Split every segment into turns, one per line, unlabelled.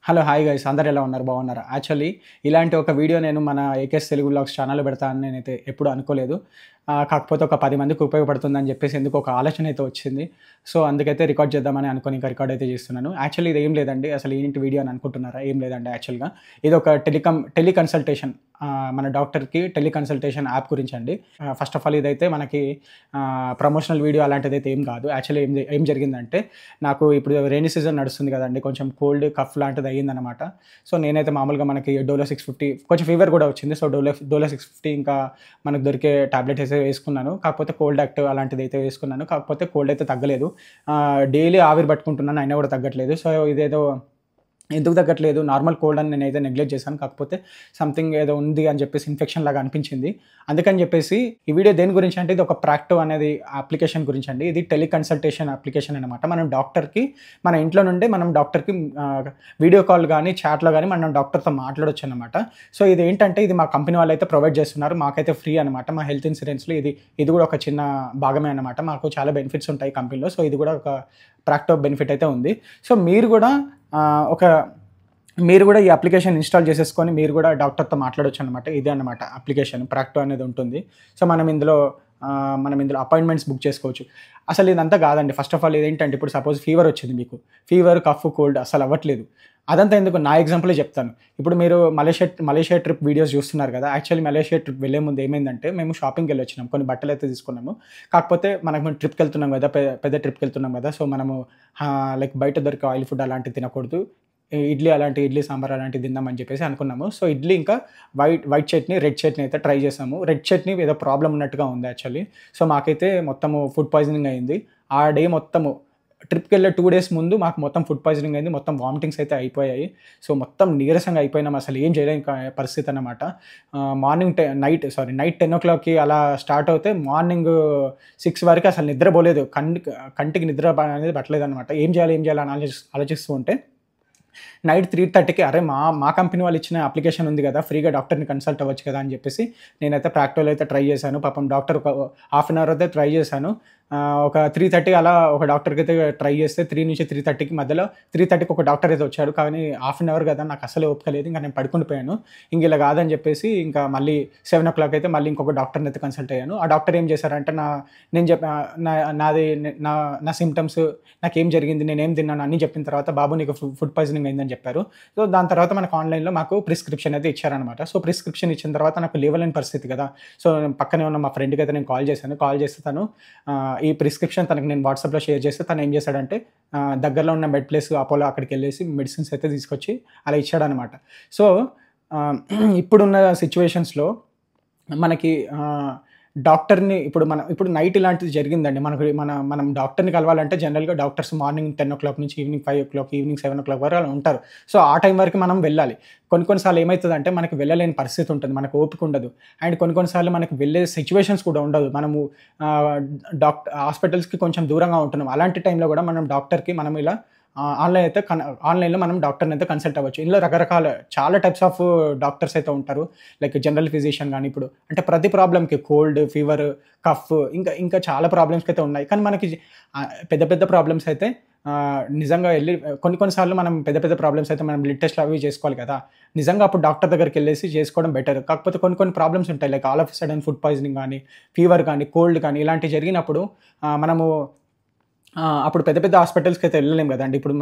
Hello! Hi guys అందరూ ఎలా ఉన్నారు? బాగున్నారా? యాక్చువల్లీ ఇలాంటి ఒక వీడియో నేను మన ఏకేఎస్ తెలుగు వ్లాగ్స్ ఛానల్‌లో పెడతానని నేనైతే ఎప్పుడు అనుకోలేదు. కాకపోతే ఒక 10 మందికి ఉపయోగపడుతుందని చెప్పేసి ఎందుకో ఒక ఆలోచన అయితే వచ్చింది. సో, అందుకైతే రికార్డ్ చేద్దామని అనుకోని ఇంకా రికార్డ్ అయితే చేస్తున్నాను. యాక్చువల్లీ ఇది ఏం లేదండి. అసలు ఏంటి వీడియో అని అనుకుంటున్నారా? ఏం లేదండి యాక్చువల్‌గా. ఇది ఒక టెలికన్సల్టేషన్ మన డాక్టర్‌కి టెలికన్సల్టేషన్ యాప్ గురించండి. ఫస్ట్ ఆఫ్ ఆల్ ఇదైతే మనకి ప్రమోషనల్ వీడియో అలాంటిదైతే ఏం కాదు. యాక్చువల్లీ ఏం జరిగిందంటే నాకు ఇప్పుడు రెయినీ సీజన్ నడుస్తుంది కదండీ! కొంచెం కోల్డ్, కఫ్ లాంటిది అయ్యిందనమాట. సో, నేనైతే మామూలుగా మనకి డోలో 650 కొంచెం ఫీవర్ కూడా వచ్చింది. సో, డోలో 650 ఇంకా మనకు దొరికే టాబ్లెట్స్ అయితే వేసుకున్నాను. కాకపోతే కోల్డ్ యాక్టివ్ అలాంటిదైతే వేసుకున్నాను. కాకపోతే కోల్డ్ అయితే తగ్గలేదు. డైలీ ఆవిరి పట్టుకుంటున్నాను. అయినా కూడా తగ్గట్లేదు. సో, ఇదేదో ఎందుకు తగ్గట్లేదు నార్మల్ కోల్డ్ అని నేనైతే నెగ్లెక్ట్ చేశాను. కాకపోతే సంథింగ్ ఏదో ఉంది అని చెప్పేసి ఇన్ఫెక్షన్ లాగా అనిపించింది. అందుకని చెప్పేసి ఈ వీడియో దేని గురించి అంటే ఇది ఒక ప్రాక్టో అనేది అప్లికేషన్ గురించి అండి. ఇది టెలికన్సల్టేషన్ అప్లికేషన్ అనమాట. మనం డాక్టర్‌కి మన ఇంట్లో నుండే మనం డాక్టర్‌కి వీడియో కాల్ గానీ, చాట్‌లో గానీ మనం డాక్టర్‌తో మాట్లాడొచ్చనమాట. సో, ఇదేంటంటే ఇది మా కంపెనీ వాళ్ళైతే ప్రొవైడ్ చేస్తున్నారు. మాకైతే ఫ్రీ అనమాట. మా హెల్త్ ఇన్సూరెన్స్‌లో ఇది కూడా ఒక చిన్న భాగమే అనమాట. మాకు చాలా బెనిఫిట్స్ ఉంటాయి కంపెనీలో. సో, ఇది కూడా ఒక ప్రాక్టో బెనిఫిట్ అయితే ఉంది. సో, మీరు కూడా ఈ అప్లికేషన్ ఇన్‌స్టాల్ చేసేసుకొని మీరు కూడా డాక్టర్‌తో మాట్లాడొచ్చనమాట. ఇదే అనమాట అప్లికేషన్ ప్రాక్టో అనేది ఉంటుంది. సో, మనం ఇందులో అపాయింట్మెంట్స్ బుక్ చేసుకోవచ్చు. అసలు ఇదంతా కాదండి. ఫస్ట్ ఆఫ్ ఆల్ ఇదేంటంటే ఇప్పుడు సపోజ్ ఫీవర్ వచ్చింది మీకు. ఫీవర్, కఫ్, కోల్డ్ అసలు అవ్వట్లేదు. అదంతా ఎందుకు నా ఎగ్జాంపులే చెప్తాను. ఇప్పుడు మీరు మలేషియా ట్రిప్ వీడియోస్ చూస్తున్నారు కదా! యాక్చువల్లీ మలేషియా ట్రిప్ వెళ్ళే ముందు ఏమైందంటే మేము షాపింగ్‌కెళ్ళొచ్చినాం. కొన్ని బట్టలైతే తీసుకున్నాము. కాకపోతే మనం ట్రిప్‌కెళ్తున్నాం కదా! పెద్ద ట్రిప్‌కెళ్తున్నాం కదా! సో, మనము లైక్ బయట దొరికే ఆయిల్ ఫుడ్ అలాంటివి తినకూడదు. ఇడ్లీ సాంబార్ అలాంటివి తిందామని చెప్పేసి అనుకున్నాము. సో, ఇడ్లీ ఇంకా వైట్ చట్నీ, రెడ్ చట్నీ అయితే ట్రై చేసాము. రెడ్ చట్నీ ఏదో ప్రాబ్లమ్ ఉన్నట్టుగా ఉంది యాక్చువల్లీ. సో, మాకైతే మొత్తము ఫుడ్ పాయిజనింగ్ అయింది. ఆ డే మొత్తము ట్రిప్‌కెళ్ళే 2 డేస్ ముందు మాకు మొత్తం ఫుడ్ పాయిజనింగ్ అయింది. మొత్తం వామిటింగ్స్ అయితే అయిపోయాయి. సో, మొత్తం నీరసంగా అయిపోయినాం. అసలు ఏం చేయలేని పరిస్థితి అన్నమాట. నైట్ 10:00కి అలా స్టార్ట్ అవుతే మార్నింగ్ 6 వరకు అసలు నిద్రపోలేదు. కంటికి నిద్ర అనేది పట్టలేదన్నమాట. ఏం చేయాలి అని ఆలోచిస్తూ ఉంటే నైట్ 3:30కి అరే మా కంపెనీ వాళ్ళు ఇచ్చిన అప్లికేషన్ ఉంది కదా! ఫ్రీగా డాక్టర్‌ని కన్సల్ట్ అవ్వచ్చు కదా! అని చెప్పేసి నేనైతే ప్రాక్టోలో అయితే ట్రై చేశాను. పాపం డాక్టర్ ఒక హాఫ్ అన్ అవర్ అయితే ట్రై చేశాను. ఒక 3:30 అలా ఒక డాక్టర్‌కైతే ట్రై చేస్తే 3-3:30కి మధ్యలో 3:30కి ఒక డాక్టర్ అయితే వచ్చాడు. కానీ హాఫ్ అన్ అవర్ కదా! నాకు అస్సలే ఓపిక లేదు. ఇంక నేను పడుకుండిపోయాను. ఇంక ఇలా కాదని చెప్పేసి ఇంకా మళ్ళీ 7:00 అయితే మళ్ళీ ఇంకొక డాక్టర్‌ని అయితే కన్సల్ట్ అయ్యాను. ఆ డాక్టర్ ఏం చేశారంటే నేను చెప్ప నా నాది నా నా సింప్టమ్స్ నాకేం జరిగింది, నేనేం తిన్నాను అన్నీ చెప్పిన తర్వాత బాబు నీకు ఫుడ్ పాయిజనింగ్ అయిందని చెప్పారు. సో, దాని తర్వాత మనకు ఆన్‌లైన్‌లో మాకు ప్రిస్క్రిప్షన్ అయితే ఇచ్చారనమాట. సో, ప్రిస్క్రిప్షన్ ఇచ్చిన తర్వాత నాకు లేవలేని పరిస్థితి కదా! సో, పక్కనే ఉన్న మా ఫ్రెండ్‌కి అయితే నేను కాల్ చేశాను. కాల్ చేస్తే తను ఈ ప్రిస్క్రిప్షన్ తనకి నేను వాట్సాప్‌లో షేర్ చేస్తే తను ఏం చేశాడంటే దగ్గరలో ఉన్న మెడ్ ప్లస్ అపోలో అక్కడికెళ్ళేసి మెడిసిన్స్ అయితే తీసుకొచ్చి అలా ఇచ్చాడనమాట. సో, ఇప్పుడున్న సిట్యుయేషన్స్‌లో మనకి డాక్టర్‌ని ఇప్పుడు నైట్ ఇలాంటిది జరిగిందండి. మనం డాక్టర్‌ని కలవాలంటే జనరల్‌గా డాక్టర్స్ మార్నింగ్ 10:00 నుంచి ఈవినింగ్ 5:00, ఈవినింగ్ 7:00 వరకు అలా ఉంటారు. సో, ఆ టైం వరకు మనం వెళ్ళాలి. కొన్ని సార్లు ఏమైతదంటే మనకి వెళ్ళలేని పరిస్థితి ఉంటుంది. మనకు ఓపిక ఉండదు. అండ్ కొన్ని సార్లు మనకి వెళ్ళే సిట్యుయేషన్స్ కూడా ఉండదు. మనము ఆహ్, హాస్పిటల్స్‌కి కొంచెం దూరంగా ఉంటున్నాం. అలాంటి టైంలో కూడా మనం డాక్టర్‌కి మనం ఇలా ఆన్‌లైన్‌లో మనం డాక్టర్‌ని అయితే కన్సల్ట్ అవ్వచ్చు. ఇందులో రకరకాల చాలా టైప్స్ ఆఫ్ డాక్టర్స్ అయితే ఉంటారు. లైక్ జనరల్ ఫిజిషియన్ గాని ఇప్పుడు అంటే ప్రతి ప్రాబ్లమ్‌కి కోల్డ్, ఫీవర్, కఫ్ ఇంకా చాలా ప్రాబ్లమ్స్‌కి అయితే ఉన్నాయి. కానీ మనకి పెద్ద పెద్ద ప్రాబ్లమ్స్ అయితే నిజంగా కొన్ని సార్లు మనం పెద్ద ప్రాబ్లమ్స్ అయితే మనం బ్లడ్ టెస్ట్‌లు అవి చేసుకోవాలి కదా! నిజంగా అప్పుడు డాక్టర్ దగ్గరికెళ్ళేసి చేసుకోవడం బెటర్. కాకపోతే కొన్ని ప్రాబ్లమ్స్ ఉంటాయి. Like all of a sudden food poisoning గాని, ఫీవర్ గాని, కోల్డ్ కానీ ఇలాంటివి జరిగినప్పుడు మనము అప్పుడు పెద్ద హాస్పిటల్స్‌కైతే వెళ్ళలేం గదండీ. ఇప్పుడు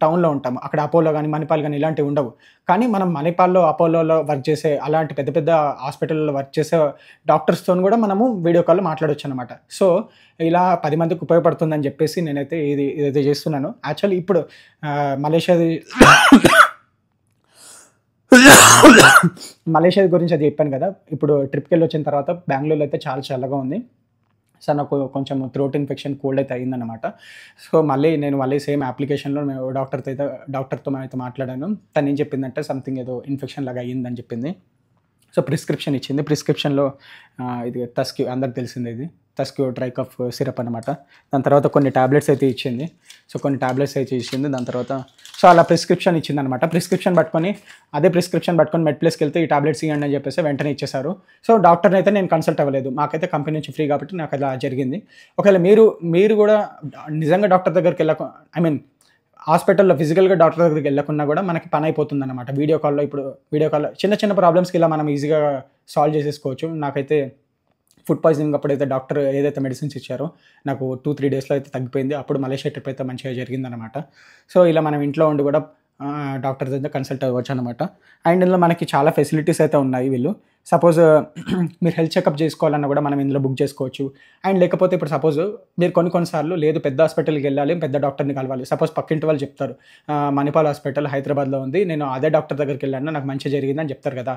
టౌన్‌లో ఉంటాం. అక్కడ అపోలో గాని, మణిపాల్ గాని ఇలాంటివి ఉండవు. కానీ మనం మణిపాల్‌లో, అపోలోలో వర్క్ చేసే అలాంటి పెద్ద హాస్పిటల్‌లో వర్క్ చేసే డాక్టర్స్‌తోని గూడా మనము వీడియో కాల్‌లో మాట్లాడొచ్చనమాట. సో, ఇలా 10 మందికి ఉపయోగపడుతుందని జెప్పేసి నేనైతే ఇదైతే జేస్తున్నాను. యాక్చువల్లీ ఇప్పుడు మలేషియాది మలేషియా గురించి అది చెప్పాను గదా! ఇప్పుడు ట్రిప్‌కెళ్ళొచ్చిన తర్వాత బెంగుళూరులో అయితే చాలా చల్లగా ఉంది. సో, నాకు కొంచెం థ్రోట్ ఇన్ఫెక్షన్, కోల్డ్ అయితే అయిందనమాట. సో, నేను సేమ్ అప్లికేషన్‌లో డాక్టర్‌తో అయితే మాట్లాడాను. తనేం చెప్పిందంటే సంథింగ్ ఏదో ఇన్ఫెక్షన్ లాగా అయ్యిందని చెప్పింది. సో, ప్రిస్క్రిప్షన్ ఇచ్చింది. ప్రిస్క్రిప్షన్‌లో ఇది అందరికి తెలిసిందే ఇది. టస్క్యూ డ్రై కఫ్ సిరప్ అనమాట. దాని తర్వాత కొన్ని టాబ్లెట్స్ అయితే ఇచ్చింది. సో, కొన్ని టాబ్లెట్స్ అయితే ఇచ్చింది. దాని తర్వాత అలా ప్రిస్క్రిప్షన్ ఇచ్చిందనమాట. అదే ప్రిస్క్రిప్షన్ పట్టుకొని మెడ్ ప్లస్‌కెళ్తే ఈ టాబ్లెట్స్ ఇయ్యండి అని చెప్పేసి వెంటనే ఇచ్చేసారు. సో, డాక్టర్‌ని అయితే నేను కన్సల్ట్ అవ్వలేదు. మాకైతే కంపెనీ నుంచి ఫ్రీ కాబట్టి నాకు అలా జరిగింది. ఒకవేళ మీరు కూడా నిజంగా డాక్టర్ దగ్గరికెళ్ళక ఐ మీన్ హాస్పిటల్‌లో ఫిజికల్‌గా డాక్టర్ దగ్గరికి వెళ్ళకున్నా కూడా మనకి పని అయిపోతుందన్నమాట. వీడియో కాల్‌లో చిన్న చిన్న ప్రాబ్లమ్స్‌కి ఇలా మనం ఈజీగా సాల్వ్ చేసేసుకోవచ్చు. నాకైతే ఫుడ్ పాయిజనింగ్ అప్పుడైతే డాక్టర్ ఏదైతే మెడిసిన్స్ ఇచ్చారో నాకు 2, 3 డేస్‌లో అయితే తగ్గిపోయింది. అప్పుడు మలేషియా ట్రిప్ అయితే మంచిగా జరిగిందనమాట. సో, ఇలా మనం ఇంట్లో ఉండి కూడా డాక్టర్ దగ్గర కన్సల్ట్ అవ్వచ్చనమాట. అండ్ ఇందులో మనకి చాలా ఫెసిలిటీస్ అయితే ఉన్నాయి వీళ్ళు. సపోజ్ మీరు హెల్త్ చెకప్ చేసుకోవాలన్నా కూడా మనం ఇందులో బుక్ చేసుకోవచ్చు. అండ్ లేకపోతే ఇప్పుడు సపోజ్ మీరు కొన్ని సార్లు లేదు పెద్ద హాస్పిటల్‌కి వెళ్ళాలి, పెద్ద డాక్టర్‌ని కలవాలి. సపోజ్ పక్కింటి వాళ్ళు చెప్తారు. మణిపాల్ హాస్పిటల్ హైదరాబాద్‌లో ఉంది. నేను అదే డాక్టర్ దగ్గరికి వెళ్ళాను. నాకు మంచిగా జరిగిందని చెప్తారు కదా!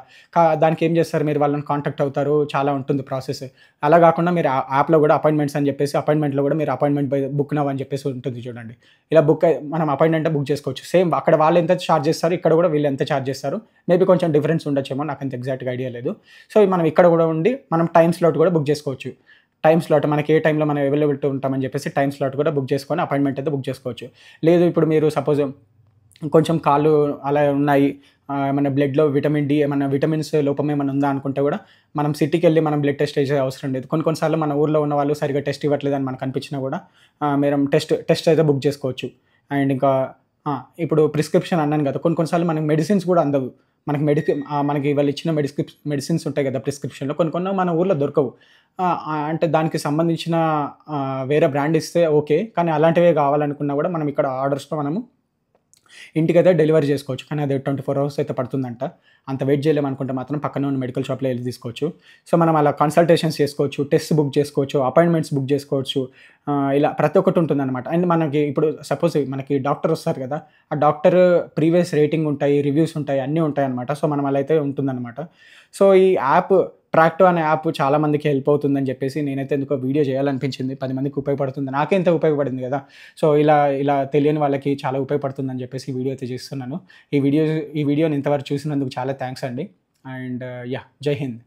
దానికి ఏం చేస్తారు మీరు వాళ్ళని కాంటాక్ట్ అవుతారు. చాలా ఉంటుంది ప్రాసెస్. అలా కాకుండా మీరు యాప్‌లో కూడా అపాయింట్మెంట్స్ అని చెప్పేసి అపాయింట్మెంట్‌లో కూడా మీరు అపాయింట్మెంట్ బుక్ నౌ అని చెప్పేసి ఉంటుంది చూడండి. ఇలా మనం అపాయింట్మెంట్ బుక్ చేసుకోవచ్చు. సేమ్ అక్కడ వాళ్ళు ఎంత చార్జ్ చేస్తారు, ఇక్కడ కూడా వీళ్ళు ఎంత చార్జ్ చేస్తారు. మేబీ కొంచెం డిఫరెన్స్ ఉండొచ్చేమో నాకంత ఎగ్జాక్ట్‌గా ఐడియా లేదు. సో, మనం ఇక్కడ కూడా ఉండి మనం టైమ్ స్లాట్ కూడా బుక్ చేసుకోవచ్చు. టైమ్ స్లాట్ మనకి ఏ టైంలో మనం అవైలబిలిటీ ఉంటామని చెప్పేసి టైమ్ స్లాట్ కూడా బుక్ చేసుకొని అపాయింట్మెంట్ అయితే బుక్ చేసుకోవచ్చు. లేదు ఇప్పుడు మీరు సపోజ్ కొంచెం కాళ్ళు అలా ఉన్నాయి, ఏమన్నా బ్లడ్‌లో విటమిన్ డి ఏమన్నా విటమిన్స్ లోపం ఏమన్నా ఉందా అనుకుంటే కూడా మనం సిటీకెళ్ళి మనం బ్లడ్ టెస్ట్ చేసే అవసరం లేదు. కొన్ని సార్లు మన ఊర్లో ఉన్న వాళ్ళు సరిగ్గా టెస్ట్ ఇవ్వట్లేదని మనకు అనిపించినా కూడా మనం టెస్ట్ అయితే బుక్ చేసుకోవచ్చు. అండ్ ఇంకా ఇప్పుడు ప్రిస్క్రిప్షన్ అన్నాను కదా! కొన్ని సార్లు మనకి మెడిసిన్స్ కూడా అందవు. మనకి వాళ్ళు ఇచ్చిన మెడిసిన్స్ ఉంటాయి కదా! ప్రిస్క్రిప్షన్‌లో కొన్ని మన ఊర్లో దొరకవు. అంటే దానికి సంబంధించిన వేరే బ్రాండ్ ఇస్తే ఓకే. కానీ అలాంటివే కావాలనుకున్నా కూడా మనం ఇక్కడ ఆర్డర్స్‌లో మనము ఇంటికైతే డెలివరీ చేసుకోవచ్చు. కానీ అది 24 అవర్స్ అయితే పడుతుందంట. అంత వెయిట్ చేయలేమనుకుంటే మాత్రం పక్కనే ఉన్న మెడికల్ షాప్‌లో ఎళ్లి తీసుకోవచ్చు. సో, మనం అలా కన్సల్టేషన్స్ చేసుకోవచ్చు, టెస్ట్ బుక్ చేసుకోవచ్చు, అపాయింట్మెంట్స్ బుక్ చేసుకోవచ్చు. ఇలా ప్రతి ఒక్కటి ఉంటుందనమాట. అండ్ మనకి ఇప్పుడు సపోజ్ మనకి డాక్టర్ వస్తారు కదా! ఆ డాక్టర్ ప్రీవియస్ రేటింగ్ ఉంటాయి, రివ్యూస్ ఉంటాయి, అన్నీ ఉంటాయన్నమాట. సో, మనం అలా అయితే ఉంటుందన్నమాట. సో, ఈ యాప్ ప్రాక్టో అనే యాప్ చాలా మందికి హెల్ప్ అవుతుందని చెప్పేసి నేనైతే ఎందుకో వీడియో చేయాలనిపించింది. 10 మందికి ఉపయోగపడుతుంది. నాకే ఇంత ఉపయోగపడింది కదా! సో, ఇలా తెలియని వాళ్ళకి చాలా ఉపయోగపడుతుందని చెప్పేసి ఈ వీడియో అయితే చేస్తున్నాను. ఈ వీడియోని ఇంతవరకు చూసినందుకు చాలా థాంక్స్ అండి. And yeah! జై హింద్.